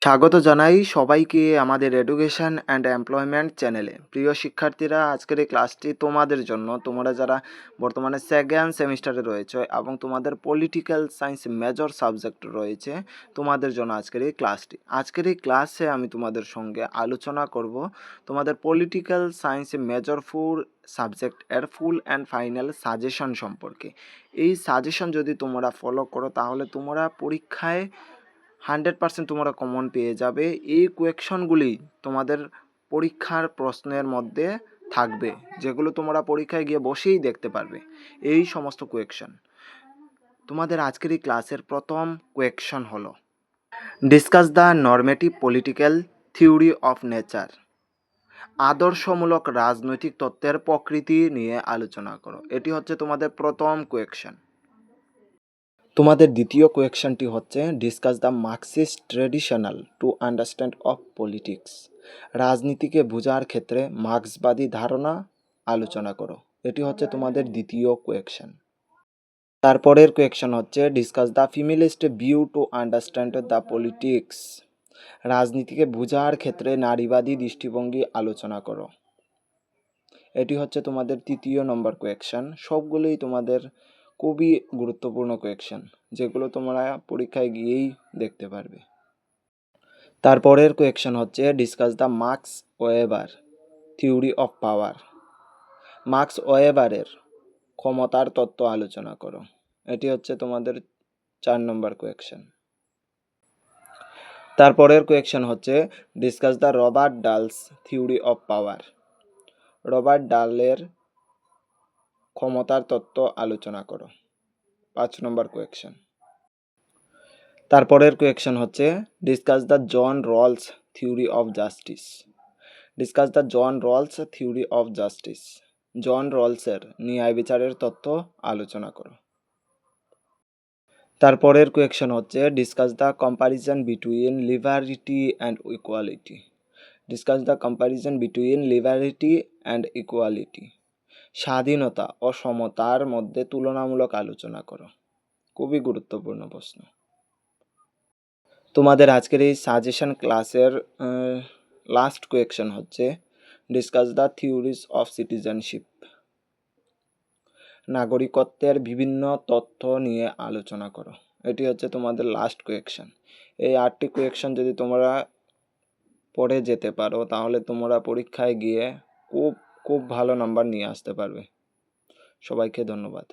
স্বাগত জানাই সবাইকে আমাদের এডুকেশন অ্যান্ড এমপ্লয়মেন্ট চ্যানেলে। প্রিয় শিক্ষার্থীরা, আজকের এই ক্লাসটি তোমাদের জন্য। তোমরা যারা বর্তমানে সেকেন্ড সেমিস্টারে রয়েছে এবং তোমাদের পলিটিক্যাল সায়েন্স মেজর সাবজেক্ট রয়েছে, তোমাদের জন্য আজকের এই ক্লাসটি। আজকের এই ক্লাসে আমি তোমাদের সঙ্গে আলোচনা করব তোমাদের পলিটিক্যাল সায়েন্স মেজর সাবজেক্ট এর ফুল অ্যান্ড ফাইনাল সাজেশন সম্পর্কে। এই সাজেশন যদি তোমরা ফলো করো তাহলে তোমরা পরীক্ষায় 100% তোমরা কমন পেয়ে যাবে। এই কোয়েকশনগুলি তোমাদের পরীক্ষার প্রশ্নের মধ্যে থাকবে, যেগুলো তোমরা পরীক্ষায় গিয়ে বসেই দেখতে পারবে। এই সমস্ত কোয়েকশন তোমাদের আজকের এই ক্লাসের প্রথম কোয়েকশন হলো discuss the normative political theory of nature. আদর্শমূলক রাজনৈতিক তত্ত্বের প্রকৃতি নিয়ে আলোচনা করো। এটি হচ্ছে তোমাদের প্রথম কোয়েকশন। তোমাদের দ্বিতীয় কোয়েকশনটি হচ্ছে discuss the Marxist traditional to understand of politics. রাজনীতিকে বোঝার ক্ষেত্রে মার্ক্সবাদী ধারণা আলোচনা করো। এটি হচ্ছে তোমাদের দ্বিতীয় কোয়েকশন। তারপরের কোয়েকশন হচ্ছে discuss the feminist view to understand the politics. রাজনীতিকে বোঝার ক্ষেত্রে নারীবাদী দৃষ্টিভঙ্গি আলোচনা করো। এটি হচ্ছে তোমাদের তৃতীয় নম্বর কোয়েকশন। সবগুলোই তোমাদের খুবই গুরুত্বপূর্ণ কোয়েকশন, যেগুলো তোমরা পরীক্ষায় গিয়েই দেখতে পারবে। তারপরের কোয়েকশন হচ্ছে discuss the Max Weber theory of power. Max ওয়েবারের ক্ষমতার তত্ত্ব আলোচনা করো। এটি হচ্ছে তোমাদের 4 নম্বর কোয়েকশন। তারপরের কোয়েকশন হচ্ছে discuss the Robert Dahl's theory of power. Robert ডালের ক্ষমতার তত্ত্ব আলোচনা করো। 5 নম্বর কোয়েকশন। তারপরের কোয়েকশন হচ্ছে discuss the John Rawls theory of justice. Discuss the John Rawls theory of justice. John রলসের ন্যায় বিচারের তত্ত্ব আলোচনা করো। তারপরের কোয়েকশন হচ্ছে discuss the comparison between liberty and equality. Discuss the comparison between liberty and equality. স্বাধীনতা ও সমতার মধ্যে তুলনামূলক আলোচনা করো। খুবই গুরুত্বপূর্ণ প্রশ্ন। তোমাদের আজকের এই সাজেশন ক্লাসের লাস্ট কোয়েকশন হচ্ছে discuss the theories of citizenship. নাগরিকত্বের বিভিন্ন তথ্য নিয়ে আলোচনা করো। এটি হচ্ছে তোমাদের লাস্ট কোয়েকশন। এই 8টি কোয়েকশন যদি তোমরা পড়ে যেতে পারো তাহলে তোমরা পরীক্ষায় গিয়ে খুব ভালো নাম্বার নিয়ে আসতে পারবে। সবাইকে ধন্যবাদ।